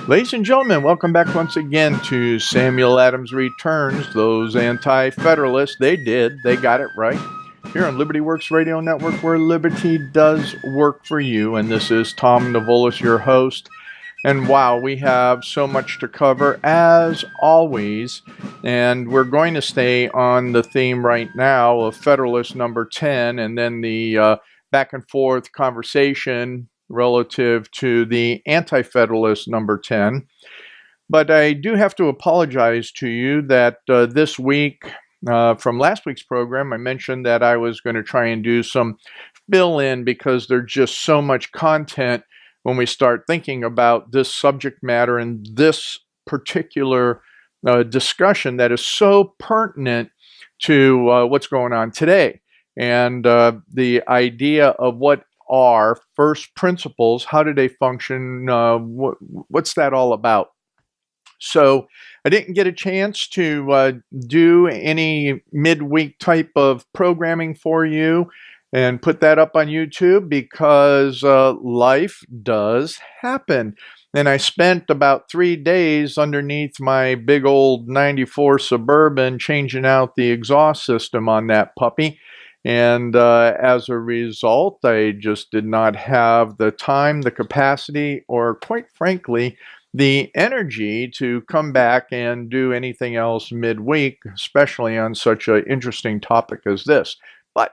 Ladies and gentlemen, welcome back once again to Samuel Adams Returns. Those anti-federalists, they got it right. Here on Liberty Works Radio Network, where liberty does work for you. And this is Tom Navolis, your host. And wow, we have so much to cover as always. And we're going to stay on the theme right now of Federalist number 10, and then the back and forth conversation relative to the Anti-Federalist number 10. But I do have to apologize to you that this week, from last week's program, I mentioned that I was going to try and do some fill-in because there's just so much content when we start thinking about this subject matter and this particular discussion that is so pertinent to what's going on today. And the idea of what are first principles, how do they function, what's that all about? So I didn't get a chance to do any midweek type of programming for you and put that up on YouTube because life does happen. And I spent about 3 days underneath my big old 94 Suburban changing out the exhaust system on that puppy. And as a result, I just did not have the time, the capacity, or quite frankly, the energy to come back and do anything else midweek, especially on such an interesting topic as this. But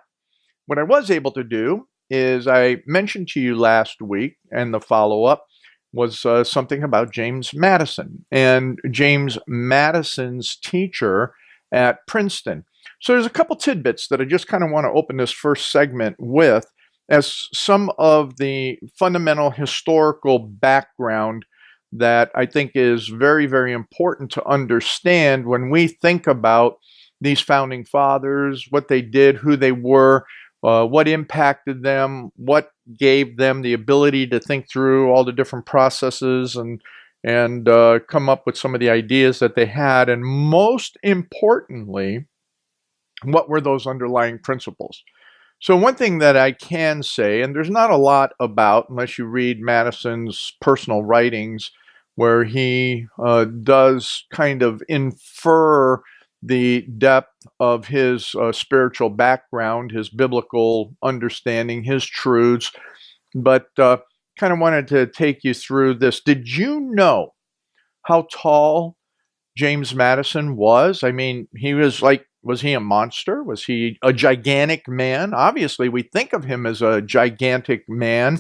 what I was able to do is I mentioned to you last week, and the follow-up was something about James Madison and James Madison's teacher at Princeton. So there's a couple tidbits that I just kind of want to open this first segment with as some of the fundamental historical background that I think is very, very important to understand when we think about these founding fathers, what they did, who they were, what impacted them, what gave them the ability to think through all the different processes and come up with some of the ideas that they had, and most importantly, what were those underlying principles? So one thing that I can say, and there's not a lot about, unless you read Madison's personal writings, where he does kind of infer the depth of his spiritual background, his biblical understanding, his truths, but kind of wanted to take you through this. Did you know how tall James Madison was? I mean, he was like, was he a monster? Was he a gigantic man? Obviously, we think of him as a gigantic man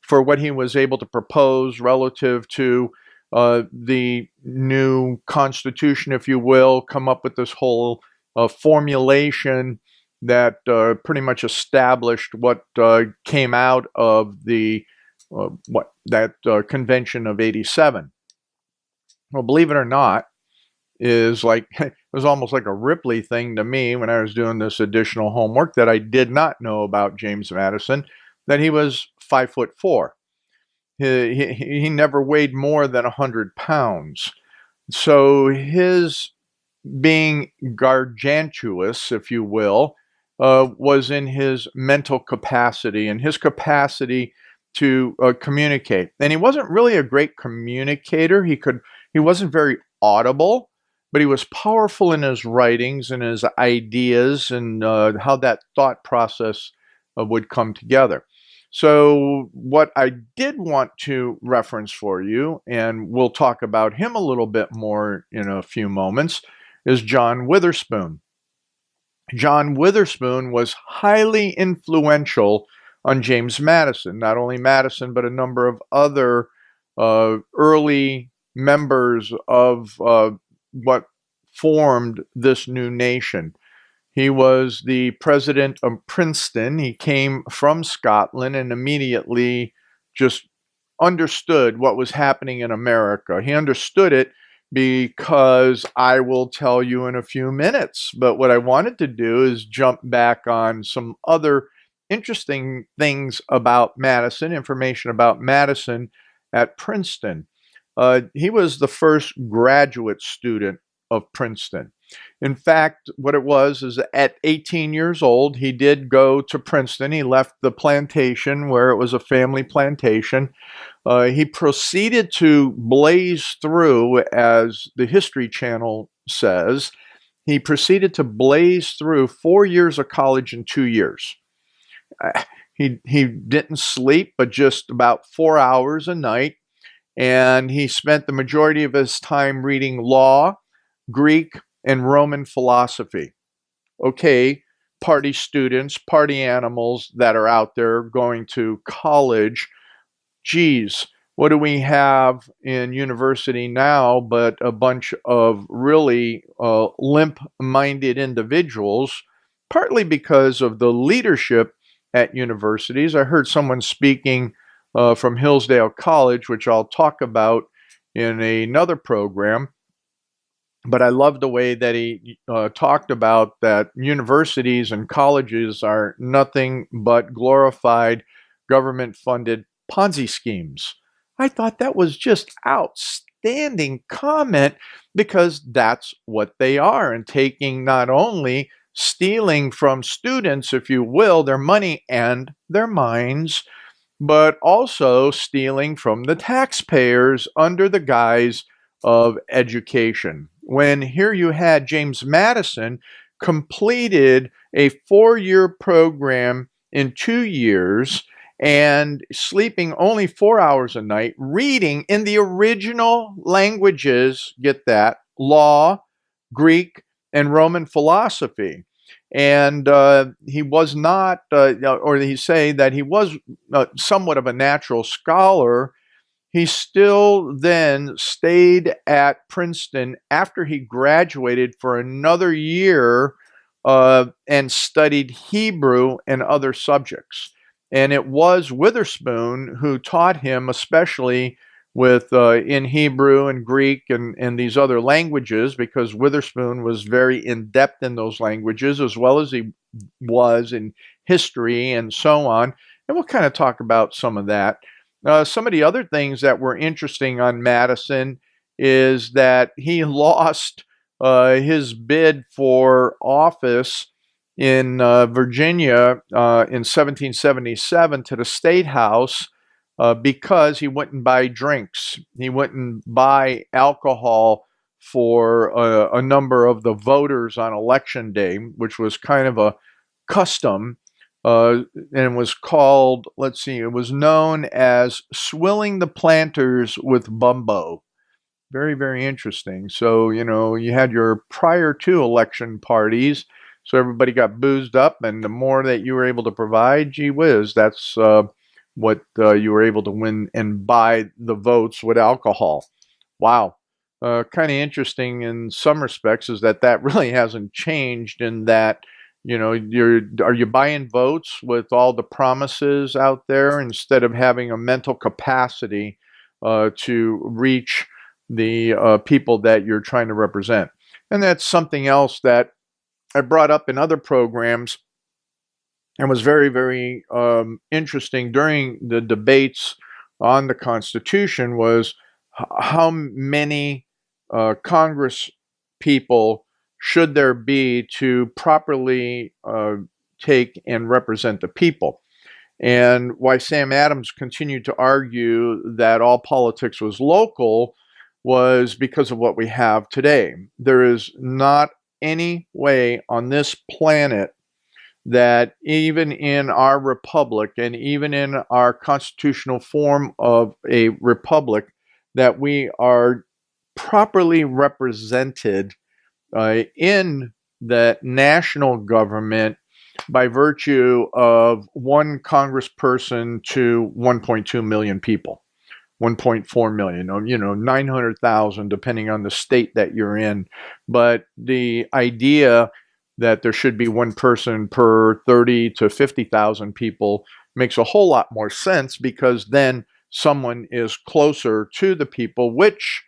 for what he was able to propose relative to the new Constitution, if you will, come up with this whole formulation that pretty much established what came out of the convention of '87. Well, believe it or not, is like, it was almost like a Ripley thing to me when I was doing this additional homework that I did not know about James Madison, that he was 5'4". He never weighed more than 100 pounds. So his being gargantuous, if you will, was in his mental capacity and his capacity to communicate. And he wasn't really a great communicator. He wasn't very audible, but he was powerful in his writings and his ideas and how that thought process would come together. So what I did want to reference for you, and we'll talk about him a little bit more in a few moments, is John Witherspoon. John Witherspoon was highly influential on James Madison. Not only Madison, but a number of other early members of what formed this new nation. He was the president of Princeton. He came from Scotland and immediately just understood what was happening in America. He understood it because I will tell you in a few minutes. But what I wanted to do is jump back on some other interesting things about Madison, information about Madison at Princeton. He was the first graduate student of Princeton. In fact, what it was is at 18 years old, he did go to Princeton. He left the plantation where it was a family plantation. He proceeded to blaze through, as the History Channel says, he proceeded to blaze through 4 years of college in 2 years. He didn't sleep, but just about 4 hours a night. And he spent the majority of his time reading law, Greek, and Roman philosophy. Okay, party students, party animals that are out there going to college. Geez, what do we have in university now but a bunch of really limp-minded individuals, partly because of the leadership at universities. I heard someone speaking from Hillsdale College, which I'll talk about in another program. But I love the way that he talked about that universities and colleges are nothing but glorified government-funded Ponzi schemes. I thought that was just outstanding comment, because that's what they are, and taking not only stealing from students, if you will, their money and their minds, but also stealing from the taxpayers under the guise of education. When here you had James Madison completed a 4-year program in 2 years and sleeping only 4 hours a night, reading in the original languages, get that, law, Greek, and Roman philosophy. And he was not, or he say that he was somewhat of a natural scholar. He still then stayed at Princeton after he graduated for another year and studied Hebrew and other subjects. And it was Witherspoon who taught him, especially with in Hebrew and Greek and these other languages, because Witherspoon was very in-depth in those languages, as well as he was in history and so on. And we'll kind of talk about some of that. Some of the other things that were interesting on Madison is that he lost his bid for office in Virginia in 1777 to the State House because he wouldn't buy drinks. He wouldn't buy alcohol for a number of the voters on election day, which was kind of a custom. And it was called, let's see, it was known as swilling the planters with bumbo. Very, very interesting. So, you know, you had your prior to election parties, so everybody got boozed up, and the more that you were able to provide, gee whiz, that's what you were able to win and buy the votes with alcohol. Wow. Kind of interesting in some respects is that really hasn't changed, in that, you know, are you buying votes with all the promises out there instead of having a mental capacity to reach the people that you're trying to represent? And that's something else that I brought up in other programs and was very, very interesting during the debates on the Constitution, was how many Congress people should there be to properly take and represent the people. And why Sam Adams continued to argue that all politics was local was because of what we have today. There is not any way on this planet that even in our republic and even in our constitutional form of a republic that we are properly represented in the national government by virtue of one congressperson to 1.2 million people, 1.4 million, you know, 900,000, depending on the state that you're in. But the idea that there should be one person per 30 to 50,000 people makes a whole lot more sense, because then someone is closer to the people, which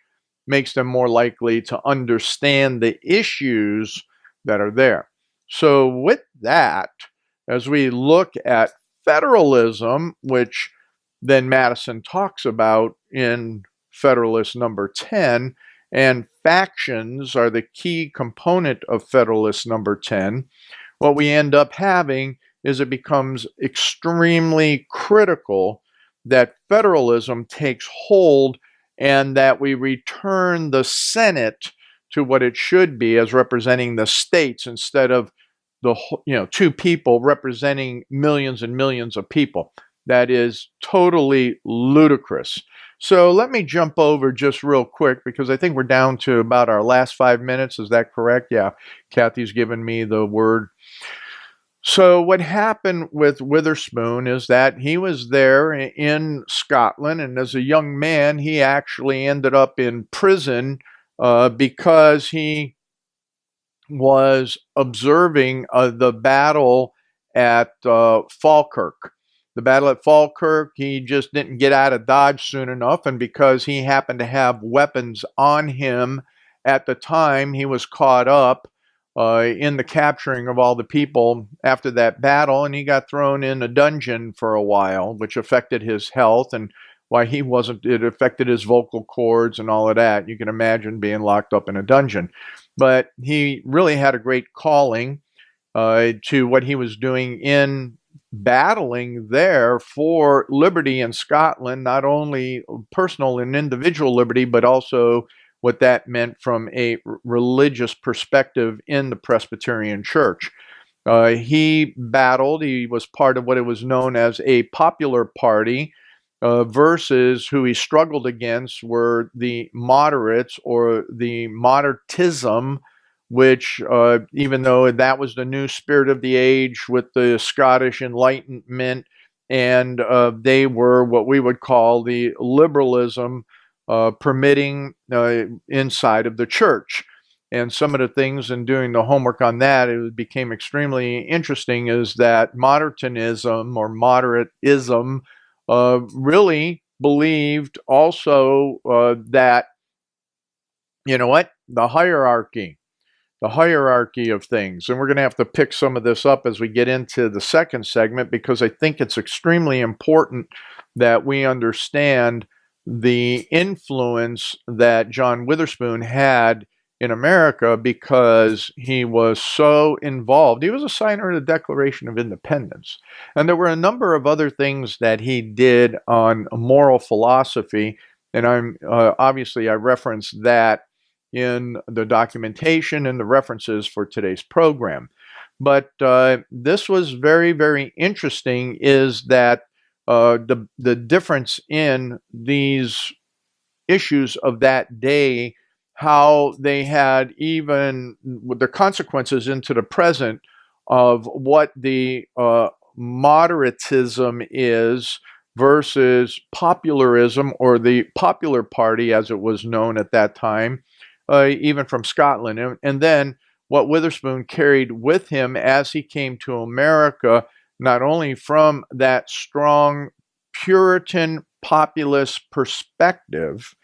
makes them more likely to understand the issues that are there. So with that, as we look at federalism, which then Madison talks about in Federalist number 10, and factions are the key component of Federalist number 10, what we end up having is it becomes extremely critical that federalism takes hold and that we return the Senate to what it should be as representing the states instead of the two people representing millions and millions of people. That is totally ludicrous. So let me jump over just real quick because I think we're down to about our last 5 minutes. Is that correct? Yeah, Kathy's given me the word. So what happened with Witherspoon is that he was there in Scotland, and as a young man, he actually ended up in prison because he was observing the battle at Falkirk. The battle at Falkirk, he just didn't get out of Dodge soon enough, and because he happened to have weapons on him at the time, he was caught up in the capturing of all the people after that battle, and he got thrown in a dungeon for a while, which affected his health, and why he wasn't, it affected his vocal cords and all of that. You can imagine being locked up in a dungeon. But he really had a great calling to what he was doing in battling there for liberty in Scotland, not only personal and individual liberty, but also what that meant from a religious perspective in the Presbyterian Church. He battled, he was part of what it was known as a popular party, versus who he struggled against were the moderates or the Moderatism, which even though that was the new spirit of the age with the Scottish Enlightenment, and they were what we would call the liberalism permitting inside of the church. And some of the things in doing the homework on that, it became extremely interesting, is that Moderatism or Moderatism really believed also that, you know what, the hierarchy of things. And we're going to have to pick some of this up as we get into the second segment, because I think it's extremely important that we understand the influence that John Witherspoon had in America, because he was so involved. He was a signer of the Declaration of Independence. And there were a number of other things that he did on moral philosophy. And I'm obviously I referenced that in the documentation and the references for today's program. But this was very, very interesting, is that the difference in these issues of that day, how they had even the consequences into the present of what the moderatism is versus popularism, or the popular party as it was known at that time, even from Scotland. And then what Witherspoon carried with him as he came to America, not only from that strong Puritan populist perspective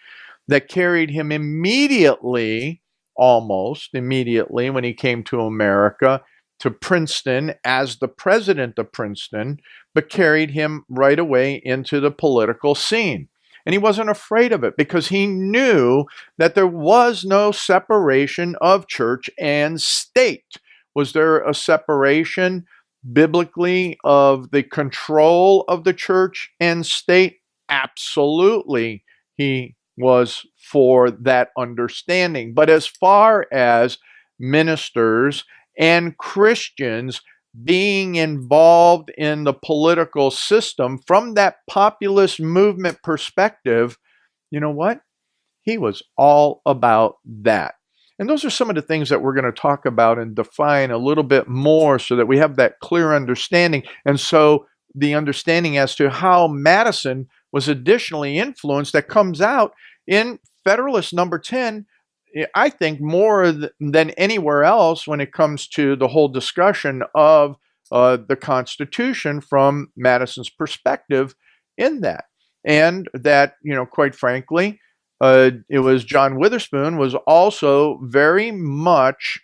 that carried him immediately, almost immediately, when he came to America, to Princeton as the president of Princeton, but carried him right away into the political scene. And he wasn't afraid of it, because he knew that there was no separation of church and state. Was there a separation biblically of the control of the church and state? Absolutely, he was for that understanding. But as far as ministers and Christians being involved in the political system from that populist movement perspective, you know what? He was all about that. And those are some of the things that we're going to talk about and define a little bit more, so that we have that clear understanding. And so the understanding as to how Madison was additionally influenced, that comes out in Federalist number 10, I think, more than anywhere else when it comes to the whole discussion of the Constitution from Madison's perspective in that. And that, quite frankly, it was John Witherspoon was also very much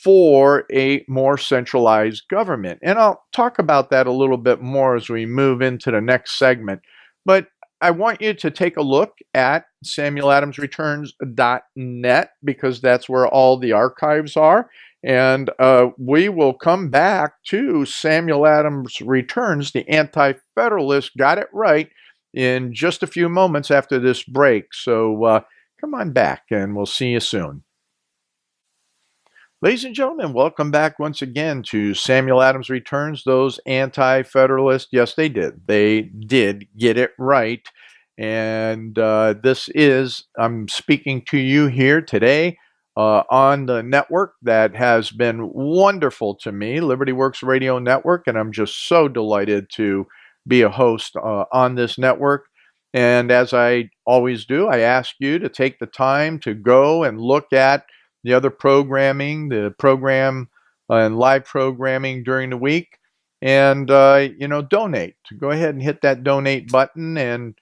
for a more centralized government. And I'll talk about that a little bit more as we move into the next segment. But I want you to take a look at SamuelAdamsReturns.net, because that's where all the archives are. And we will come back to Samuel Adams Returns, the Anti-Federalist got it right, in just a few moments after this break. So come on back, and we'll see you soon. Ladies and gentlemen, welcome back once again to Samuel Adams Returns, those anti-federalists. Yes, they did. They did get it right. And I'm speaking to you here today on the network that has been wonderful to me, Liberty Works Radio Network, and I'm just so delighted to be a host on this network. And as I always do, I ask you to take the time to go and look at the other programming, the program and live programming during the week, and donate. Go ahead and hit that donate button. And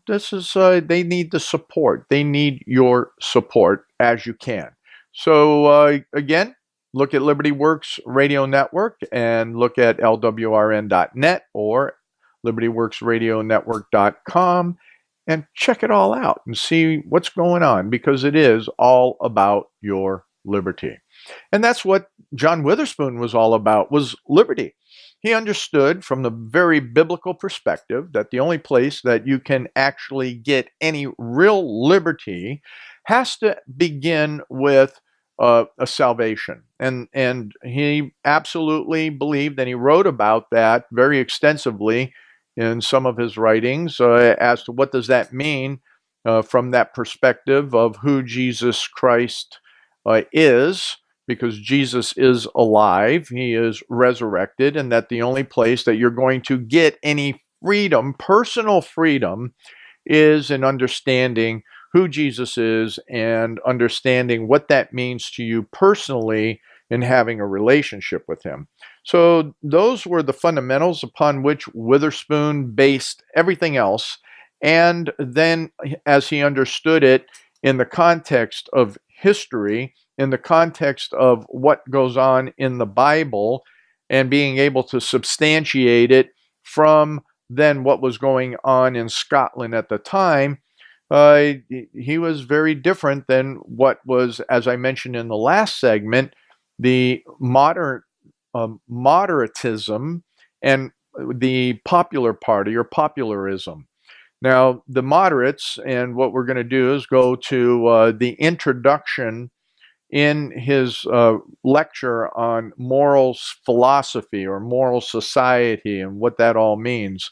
this is they need the support. They need your support as you can. So again, look at Liberty Works Radio Network and look at lwrn.net or libertyworksradionetwork.com. And check it all out and see what's going on, because it is all about your liberty. And that's what John Witherspoon was all about, was liberty. He understood from the very biblical perspective that the only place that you can actually get any real liberty has to begin with a salvation. And he absolutely believed, and he wrote about that very extensively in some of his writings as to what does that mean from that perspective of who Jesus Christ is, because Jesus is alive, he is resurrected, and that the only place that you're going to get any freedom, personal freedom, is in understanding who Jesus is and understanding what that means to you personally in having a relationship with him. So those were the fundamentals upon which Witherspoon based everything else. And then as he understood it in the context of history, in the context of what goes on in the Bible, and being able to substantiate it from then what was going on in Scotland at the time, he was very different than what was, as I mentioned in the last segment, the Moderatism and the Popular Party, or popularism. Now, the moderates, and what we're going to do is go to the introduction in his lecture on moral philosophy or moral society and what that all means.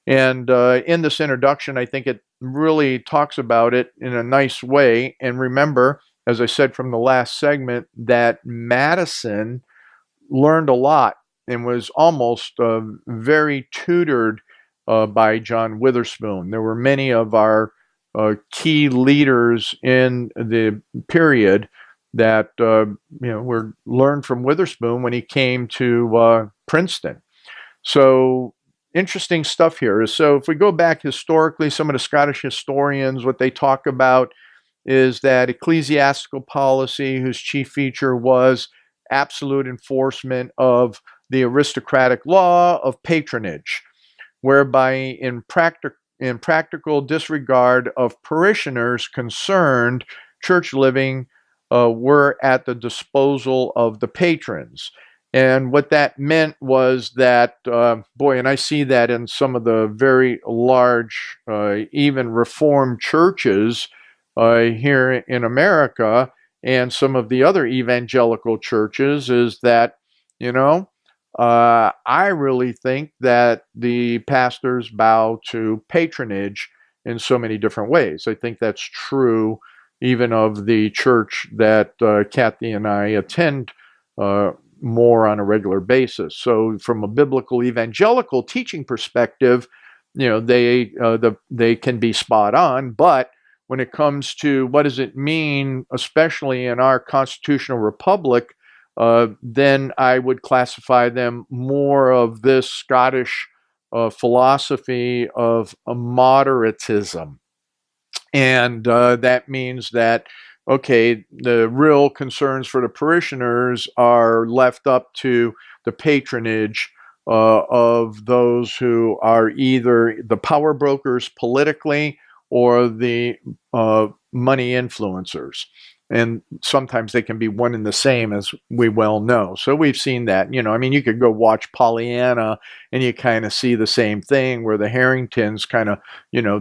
And in this introduction, I think it really talks about it in a nice way. And remember, as I said from the last segment, that Madison learned a lot and was almost very tutored by John Witherspoon. There were many of our key leaders in the period that were learned from Witherspoon when he came to Princeton. So interesting stuff here. So if we go back historically, some of the Scottish historians, what they talk about is that ecclesiastical policy, whose chief feature was absolute enforcement of the aristocratic law of patronage, whereby in practical disregard of parishioners concerned, church living were at the disposal of the patrons. And what that meant was that, and I see that in some of the very large, even Reformed churches here in America, and some of the other evangelical churches, is that, I really think that the pastors bow to patronage in so many different ways. I think that's true even of the church that Kathy and I attend more on a regular basis. So from a biblical evangelical teaching perspective, they can be spot on, but when it comes to what does it mean, especially in our constitutional republic, then I would classify them more of this Scottish philosophy of moderatism. And that means that, okay, the real concerns for the parishioners are left up to the patronage of those who are either the power brokers politically or the money influencers. And sometimes they can be one and the same, as we well know. So we've seen that. I mean, you could go watch Pollyanna and you kind of see the same thing where the Harringtons kind of,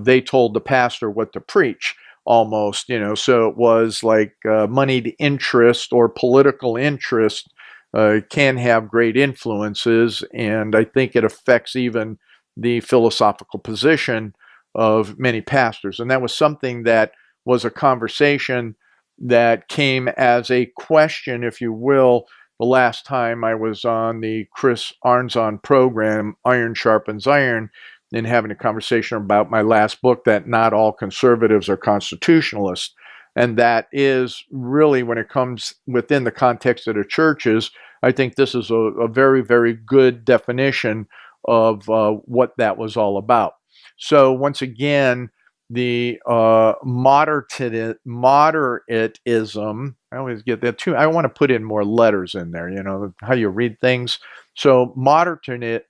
they told the pastor what to preach almost, so it was like moneyed interest or political interest can have great influences. And I think it affects even the philosophical position of many pastors. And that was something that was a conversation that came as a question, if you will, the last time I was on the Chris Arnzon program, Iron Sharpens Iron, and having a conversation about my last book, that not all conservatives are constitutionalists. And that is really, when it comes within the context of the churches, I think this is a very, very good definition of what that was all about. So once again, the moderatism, I always get that too. I want to put in more letters in there, how you read things. So moderatism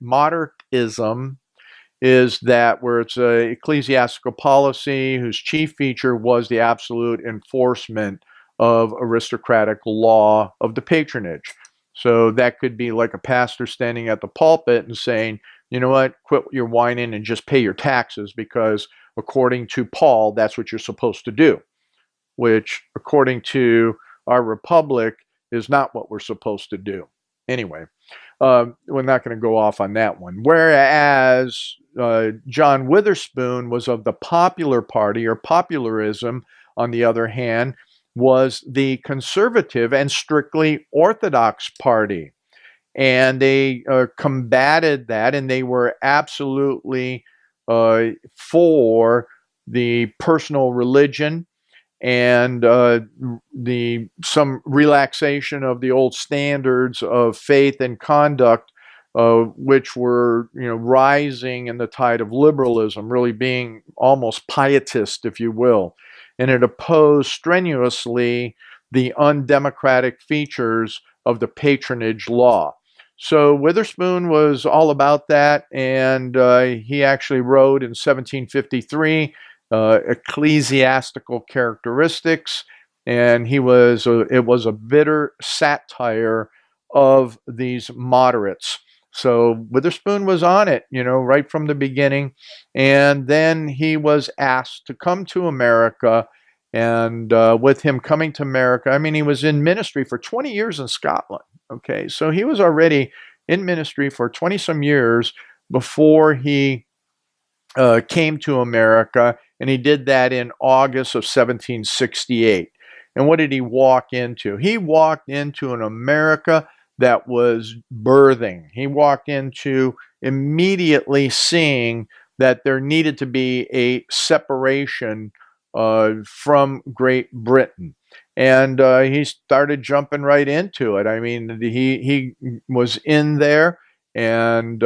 is that where it's a ecclesiastical policy whose chief feature was the absolute enforcement of aristocratic law of the patronage. So that could be like a pastor standing at the pulpit and saying, you know what, quit your whining and just pay your taxes, because according to Paul, that's what you're supposed to do, which according to our republic is not what we're supposed to do. Anyway, we're not going to go off on that one. Whereas John Witherspoon was of the popular party, or popularism, on the other hand, was the conservative and strictly orthodox party. And they combated that, and they were absolutely for the personal religion and some relaxation of the old standards of faith and conduct, which were rising in the tide of liberalism, really being almost pietist, if you will. And it opposed strenuously the undemocratic features of the patronage law. So Witherspoon was all about that, and he actually wrote in 1753 Ecclesiastical Characteristics, and it was a bitter satire of these moderates. So Witherspoon was on it, right from the beginning, and then he was asked to come to America. And with him coming to America, I mean, he was in ministry for 20 years in Scotland. Okay, so he was already in ministry for 20 some years before he came to America, and he did that in August of 1768. And what did he walk into? He walked into an America that was birthing. He walked into immediately seeing that there needed to be a separation from Great Britain. And he started jumping right into it. I mean, he was in there, and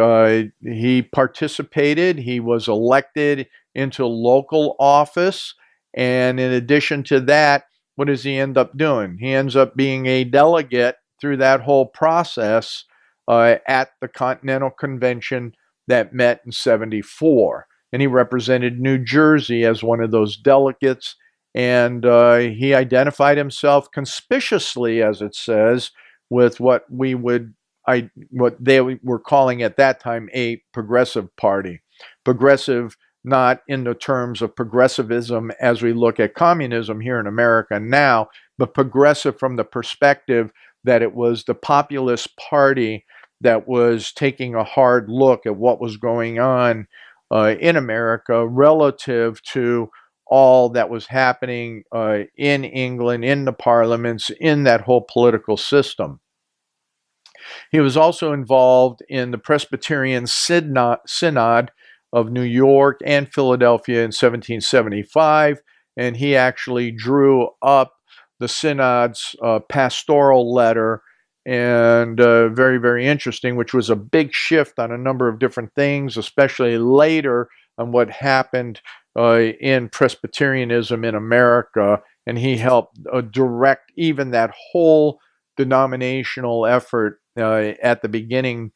he participated. He was elected into local office. And in addition to that, what does he end up doing? He ends up being a delegate through that whole process at the Continental Convention that met in 74. And he represented New Jersey as one of those delegates. And he identified himself conspicuously, as it says, with what they were calling at that time a progressive party. Progressive, not in the terms of progressivism as we look at communism here in America now, but progressive from the perspective that it was the populist party that was taking a hard look at what was going on in America relative to all that was happening in England, in the parliaments, in that whole political system. He was also involved in the Presbyterian Synod of New York and Philadelphia in 1775, and he actually drew up the Synod's pastoral letter, and very, very interesting, which was a big shift on a number of different things, especially later on what happened in Presbyterianism in America, and he helped direct even that whole denominational effort at the beginning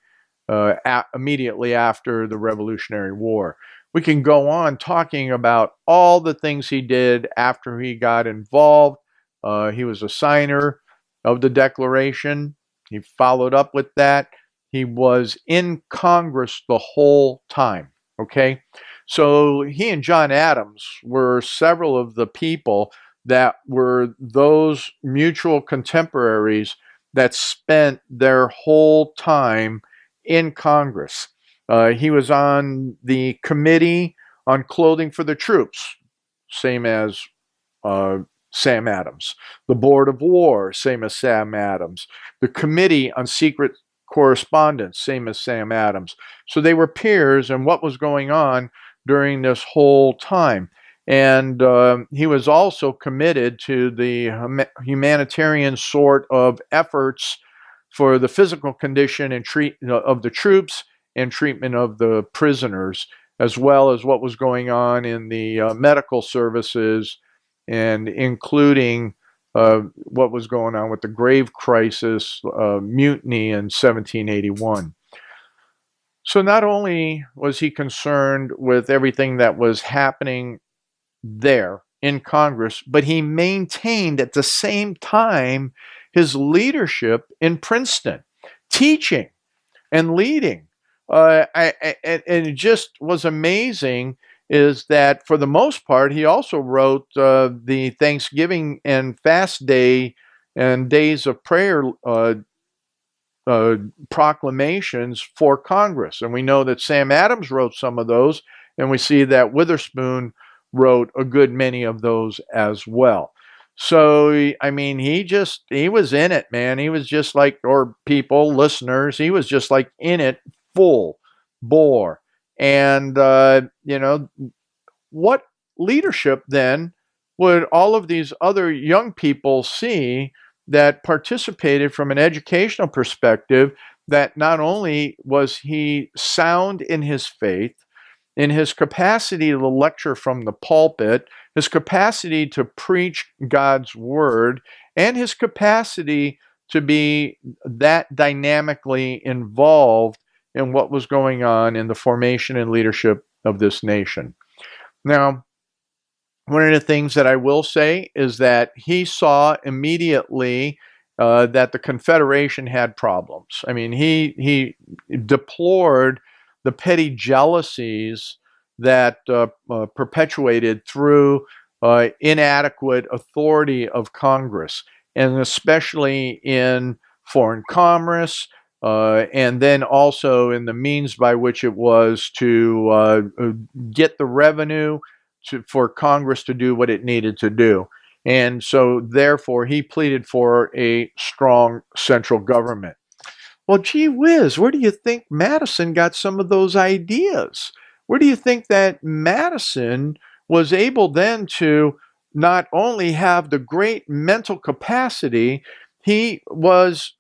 immediately after the Revolutionary War. We can go on talking about all the things he did after he got involved. He was a signer of the Declaration. He followed up with that. He was in Congress the whole time, okay? So he and John Adams were several of the people that were those mutual contemporaries that spent their whole time in Congress. He was on the Committee on Clothing for the Troops, same as Sam Adams. The Board of War, same as Sam Adams. The Committee on Secret Correspondence, same as Sam Adams. So they were peers in what was going on during this whole time. And he was also committed to the humanitarian sort of efforts for the physical condition and treatment of the troops and treatment of the prisoners, as well as what was going on in the medical services, and including what was going on with the grave crisis, mutiny in 1781. So not only was he concerned with everything that was happening there in Congress, but he maintained at the same time his leadership in Princeton, teaching and leading. And it just was amazing is that for the most part, he also wrote the Thanksgiving and Fast Day and Days of Prayer proclamations for Congress. And we know that Sam Adams wrote some of those, and we see that Witherspoon wrote a good many of those as well. So, I mean, he was in it, man. He was just like, or people, listeners, he was just like in it full bore. And, what leadership then would all of these other young people see that participated from an educational perspective, that not only was he sound in his faith, in his capacity to lecture from the pulpit, his capacity to preach God's word, and his capacity to be that dynamically involved in what was going on in the formation and leadership of this nation. Now, one of the things that I will say is that he saw immediately that the Confederation had problems. I mean, he deplored the petty jealousies that perpetuated through inadequate authority of Congress, and especially in foreign commerce, and then also in the means by which it was to get the revenue for Congress to do what it needed to do. And so, therefore, he pleaded for a strong central government. Well, gee whiz, where do you think Madison got some of those ideas? Where do you think that Madison was able then to not only have the great mental capacity, he was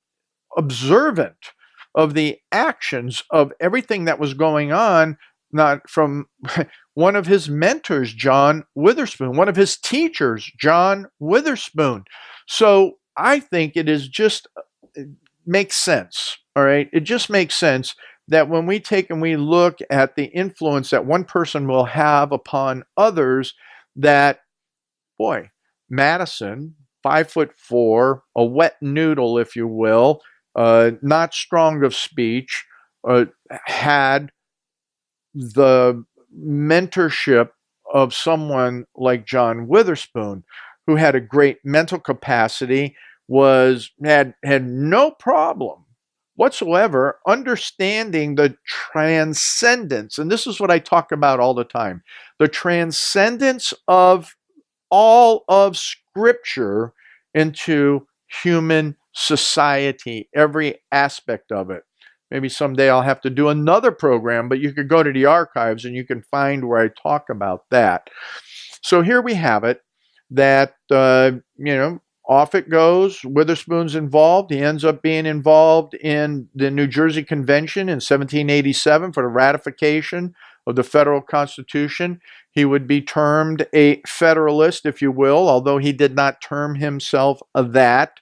observant of the actions of everything that was going on, not from one of his mentors, John Witherspoon, one of his teachers, John Witherspoon. So I think it makes sense, all right? It just makes sense that when we take and we look at the influence that one person will have upon others, that, boy, Madison, 5'4", a wet noodle, if you will, not strong of speech, had the mentorship of someone like John Witherspoon, who had a great mental capacity, had no problem whatsoever understanding the transcendence. And this is what I talk about all the time, the transcendence of all of Scripture into human society, every aspect of it. Maybe someday I'll have to do another program, but you could go to the archives and you can find where I talk about that. So here we have it, that, off it goes. Witherspoon's involved. He ends up being involved in the New Jersey Convention in 1787 for the ratification of the federal Constitution. He would be termed a Federalist, if you will, although he did not term himself that.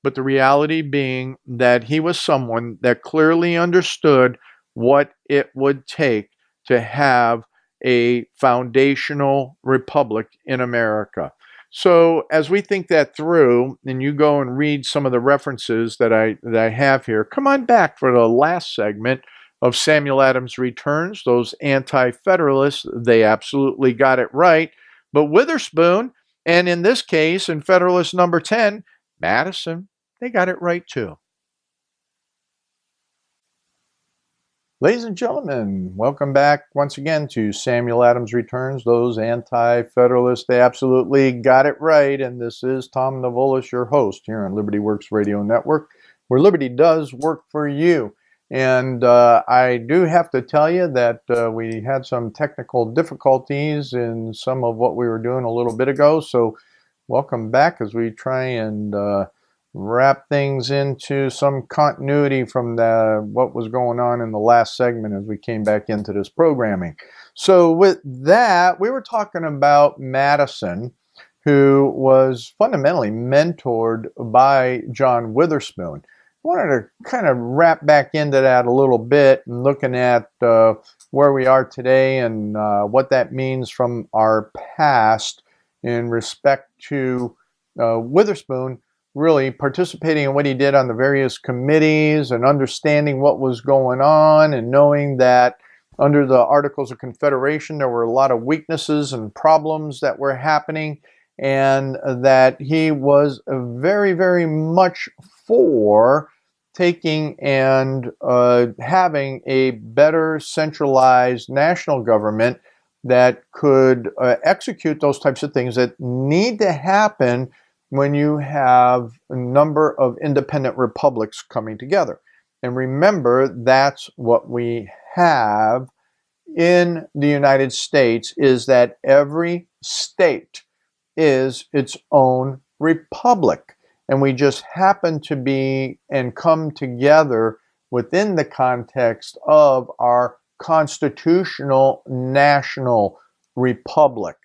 But the reality being that he was someone that clearly understood what it would take to have a foundational republic in America. So as we think that through, and you go and read some of the references that I have here, come on back for the last segment of Samuel Adams Returns. Those anti-federalists, they absolutely got it right. But Witherspoon, and in this case, in Federalist number 10, Madison, they got it right too. Ladies and gentlemen, welcome back once again to Samuel Adams Returns. Those anti-federalists, they absolutely got it right. And this is Tom Navolis, your host here on Liberty Works Radio Network, where liberty does work for you. And I do have to tell you that we had some technical difficulties in some of what we were doing a little bit ago. So welcome back as we try and wrap things into some continuity from what was going on in the last segment as we came back into this programming. So with that, we were talking about Madison, who was fundamentally mentored by John Witherspoon. I wanted to kind of wrap back into that a little bit and looking at where we are today and what that means from our past in respect to Witherspoon really participating in what he did on the various committees and understanding what was going on and knowing that under the Articles of Confederation there were a lot of weaknesses and problems that were happening, and that he was very, very much for taking and having a better centralized national government that could execute those types of things that need to happen when you have a number of independent republics coming together. And remember, that's what we have in the United States, is that every state is its own republic. And we just happen to be and come together within the context of our constitutional national republic.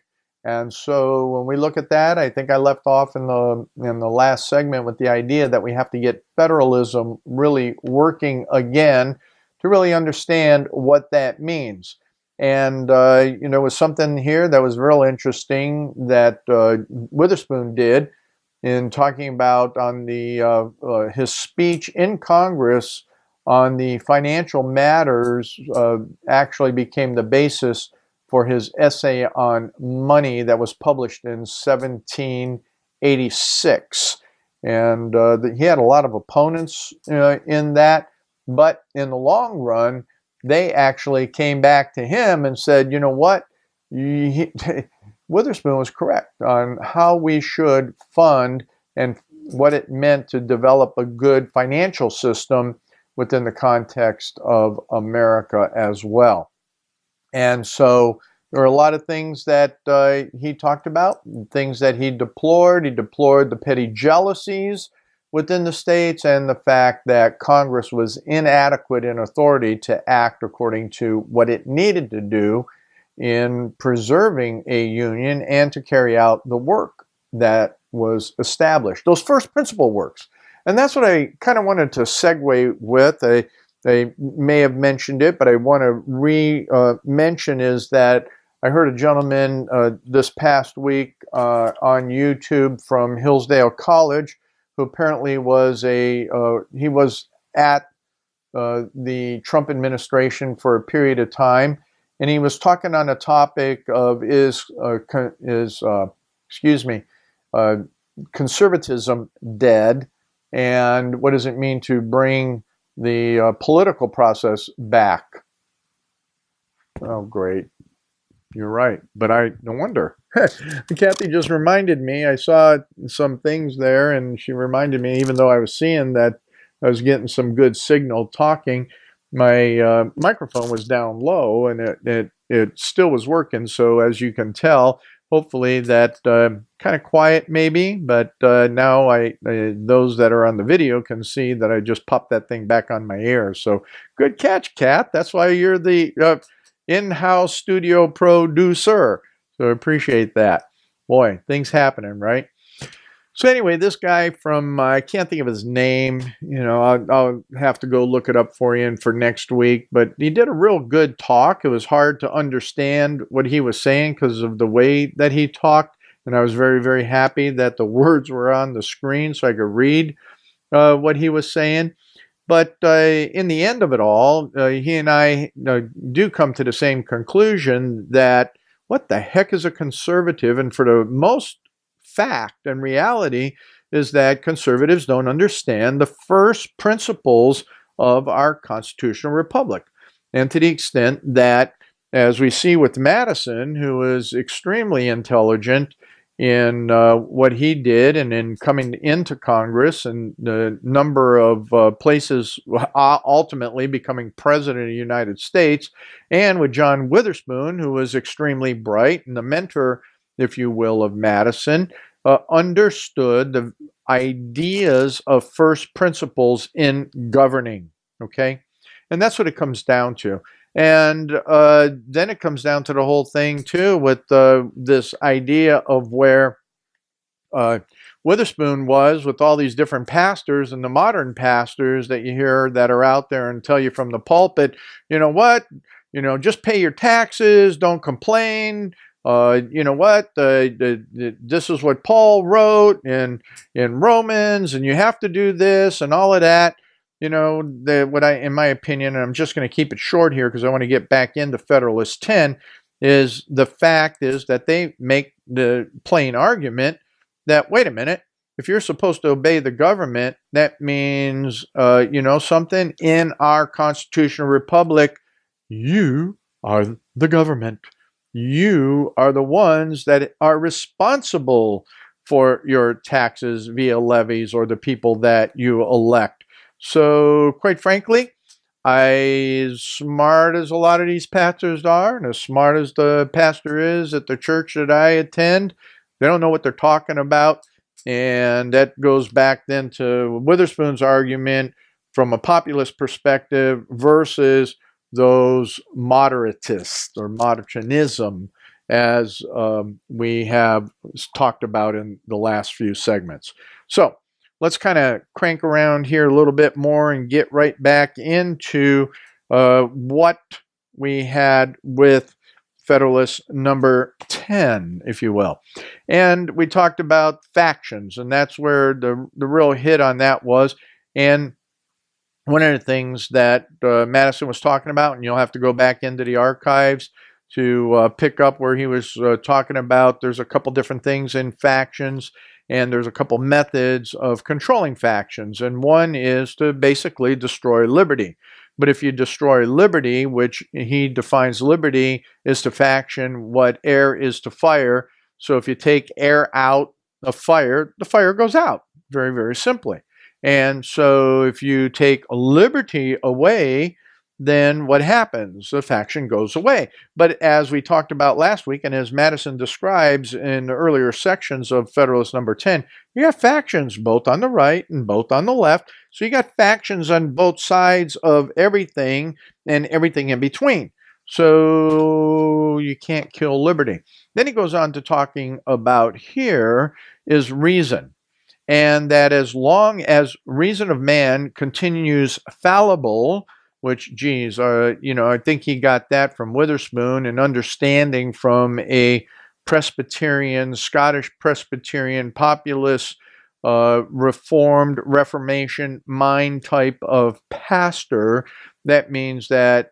And so when we look at that, I think I left off in the last segment with the idea that we have to get federalism really working again to really understand what that means. And, there was something here that was real interesting that Witherspoon did in talking about on his speech in Congress on the financial matters actually became the basis for his essay on money that was published in 1786. And he had a lot of opponents in that, but in the long run, they actually came back to him and said, you know what, Witherspoon was correct on how we should fund and what it meant to develop a good financial system within the context of America as well. And so there are a lot of things that he talked about, things that he deplored. He deplored the petty jealousies within the states and the fact that Congress was inadequate in authority to act according to what it needed to do in preserving a union and to carry out the work that was established, those first principle works. And that's what I kind of wanted to segue with. I may have mentioned it, but I want to mention is that I heard a gentleman this past week on YouTube from Hillsdale College, who apparently was he was at the Trump administration for a period of time, and he was talking on a topic of conservatism dead, and what does it mean to bring the political process back? Oh, great. You're right. But no wonder. Kathy just reminded me, I saw some things there, and she reminded me, even though I was seeing that I was getting some good signal talking, my microphone was down low, and it still was working. So as you can tell, hopefully that kind of quiet maybe, but now those that are on the video can see that I just popped that thing back on my ear. So good catch, Kat. That's why you're the in-house studio producer. So I appreciate that. Boy, things happening, right? So anyway, this guy from, I can't think of his name, I'll have to go look it up for you and for next week, but he did a real good talk. It was hard to understand what he was saying because of the way that he talked, and I was very, very happy that the words were on the screen so I could read what he was saying. But in the end of it all, he and I do come to the same conclusion that what the heck is a conservative? And for the most fact and reality is that conservatives don't understand the first principles of our constitutional republic. And to the extent that, as we see with Madison, who is extremely intelligent in what he did and in coming into Congress and the number of places ultimately becoming president of the United States, and with John Witherspoon, who was extremely bright and the mentor, if you will, of Madison, understood the ideas of first principles in governing, okay? And that's what it comes down to. And then it comes down to the whole thing, too, with this idea of where Witherspoon was with all these different pastors and the modern pastors that you hear that are out there and tell you from the pulpit, you know what, just pay your taxes, don't complain. You know what, this is what Paul wrote in Romans, and you have to do this and all of that. In my opinion, and I'm just going to keep it short here because I want to get back into Federalist 10, is the fact is that they make the plain argument that, wait a minute, if you're supposed to obey the government, that means, something in our constitutional republic, you are the government. You are the ones that are responsible for your taxes via levies or the people that you elect. So, quite frankly, as smart as a lot of these pastors are, and as smart as the pastor is at the church that I attend, they don't know what they're talking about. And that goes back then to Witherspoon's argument from a populist perspective versus those moderatists or Moderatinism, as we have talked about in the last few segments. So let's kind of crank around here a little bit more and get right back into what we had with Federalist number 10, if you will. And we talked about factions, and that's where the real hit on that was. And one of the things that Madison was talking about, and you'll have to go back into the archives to pick up where he was talking about, there's a couple different things in factions, and there's a couple methods of controlling factions. And one is to basically destroy liberty. But if you destroy liberty, which he defines liberty is to faction what air is to fire. So if you take air out of fire, the fire goes out, very, very simply. And so if you take liberty away, then what happens? The faction goes away. But as we talked about last week, and as Madison describes in the earlier sections of Federalist number 10, you got factions both on the right and both on the left. So you got factions on both sides of everything and everything in between. So you can't kill liberty. Then he goes on to talking about here is reason. And that as long as reason of man continues fallible, which, geez, I think he got that from Witherspoon and understanding from a Presbyterian, Scottish Presbyterian, populist, Reformed, Reformation mind type of pastor. That means that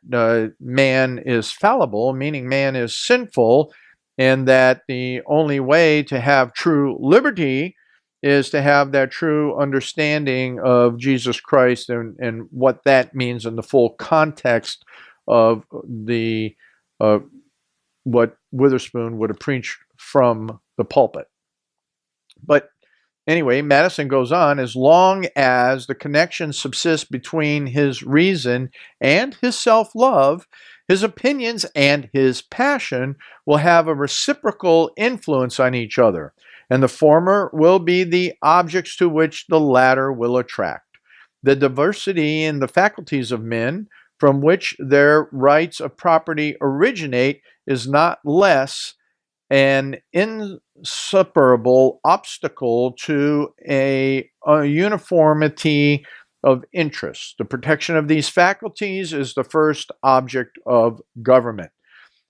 man is fallible, meaning man is sinful, and that the only way to have true liberty is to have that true understanding of Jesus Christ and what that means in the full context of the what Witherspoon would have preached from the pulpit. But anyway, Madison goes on, as long as the connection subsists between his reason and his self-love, his opinions and his passion will have a reciprocal influence on each other, and the former will be the objects to which the latter will attract. The diversity in the faculties of men from which their rights of property originate is not less an insuperable obstacle to a uniformity of interest. The protection of these faculties is the first object of government.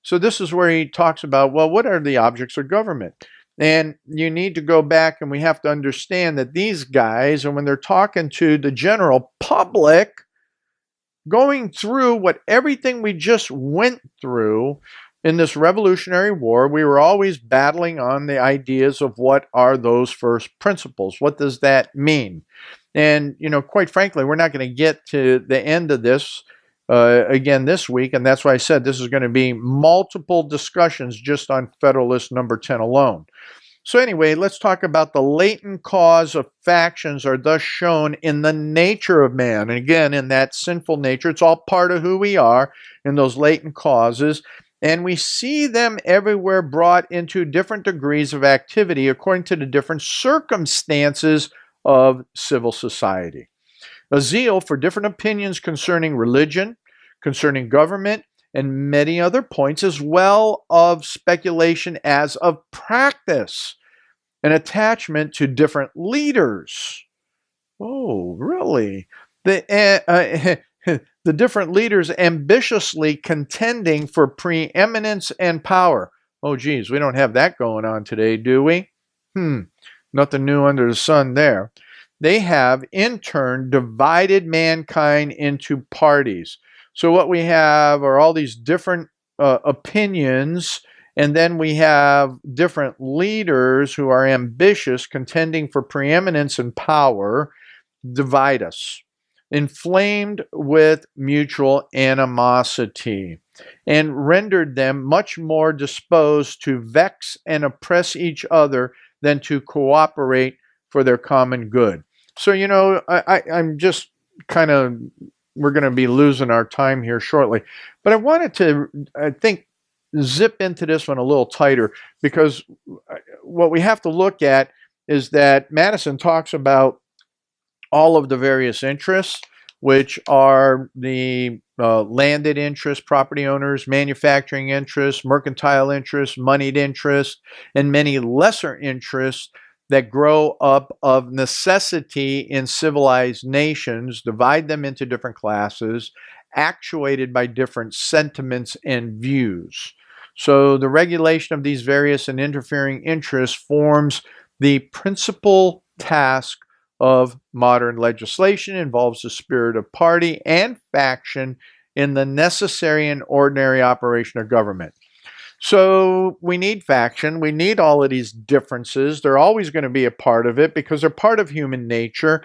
So this is where he talks about, well, what are the objects of government? And you need to go back and we have to understand that these guys, and when they're talking to the general public, going through everything we just went through in this Revolutionary War, we were always battling on the ideas of what are those first principles? What does that mean? And, quite frankly, we're not going to get to the end of this again this week, and that's why I said this is going to be multiple discussions just on Federalist number 10 alone. So anyway, let's talk about the latent cause of factions are thus shown in the nature of man. And again, in that sinful nature, it's all part of who we are in those latent causes. And we see them everywhere brought into different degrees of activity according to the different circumstances of civil society. A zeal for different opinions concerning religion, concerning government, and many other points, as well of speculation as of practice, an attachment to different leaders. Oh, really? The different leaders ambitiously contending for preeminence and power. Oh, geez, we don't have that going on today, do we? Nothing new under the sun there. They have, in turn, divided mankind into parties. So what we have are all these different opinions, and then we have different leaders who are ambitious, contending for preeminence and power, divide us, inflamed with mutual animosity, and rendered them much more disposed to vex and oppress each other than to cooperate for their common good. So, I'm just kind of, we're going to be losing our time here shortly. But I wanted to, zip into this one a little tighter, because what we have to look at is that Madison talks about all of the various interests, which are the landed interests, property owners, manufacturing interests, mercantile interests, moneyed interests, and many lesser interests that grow up of necessity in civilized nations, divide them into different classes, actuated by different sentiments and views. So the regulation of these various and interfering interests forms the principal task of modern legislation, involves the spirit of party and faction in the necessary and ordinary operation of government. So we need faction. We need all of these differences. They're always going to be a part of it because they're part of human nature.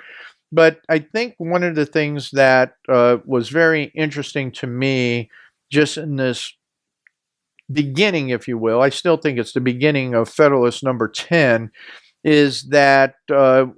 But I think one of the things that was very interesting to me just in this beginning, if you will, I still think it's the beginning of Federalist number 10, is that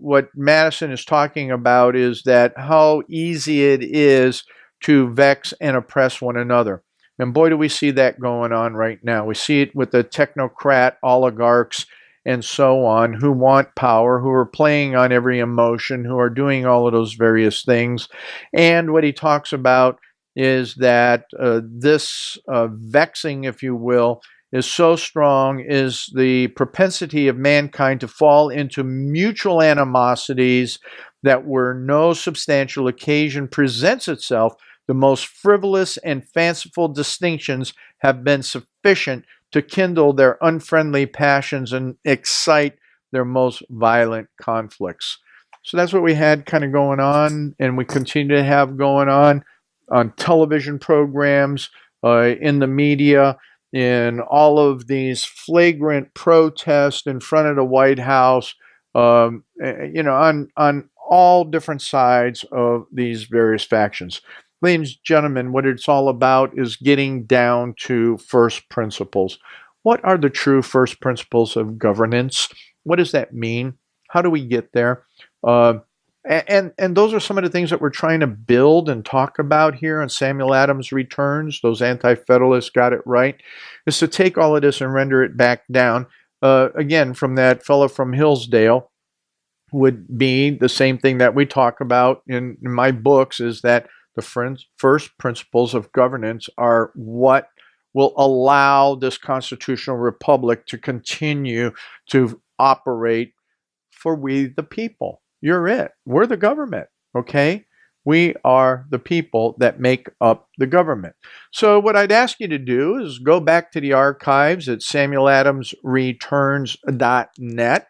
what Madison is talking about is that how easy it is to vex and oppress one another. And boy, do we see that going on right now. We see it with the technocrat oligarchs and so on who want power, who are playing on every emotion, who are doing all of those various things. And what he talks about is that this vexing, if you will, is so strong, is the propensity of mankind to fall into mutual animosities that where no substantial occasion presents itself, the most frivolous and fanciful distinctions have been sufficient to kindle their unfriendly passions and excite their most violent conflicts. So that's what we had kind of going on, and we continue to have going on television programs, in the media, in all of these flagrant protests in front of the White House, on all different sides of these various factions. Ladies and gentlemen, what it's all about is getting down to first principles. What are the true first principles of governance? What does that mean? How do we get there? And those are some of the things that we're trying to build and talk about here on Samuel Adams Returns. Those anti-federalists got it right. Is to take all of this and render it back down. Again, from that fellow from Hillsdale, would be the same thing that we talk about in my books, is that the first principles of governance are what will allow this constitutional republic to continue to operate for we the people. You're it. We're the government, okay? We are the people that make up the government. So what I'd ask you to do is go back to the archives at samueladamsreturns.net.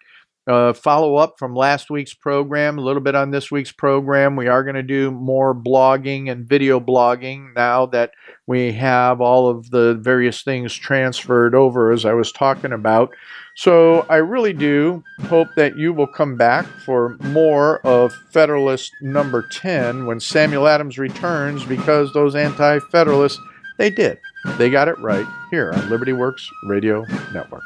Follow up from last week's program, a little bit on this week's program. We are going to do more blogging and video blogging now that we have all of the various things transferred over, as I was talking about. So I really do hope that you will come back for more of Federalist number 10 when Samuel Adams returns, because those anti-Federalists, they did. They got it right here on Liberty Works Radio Network.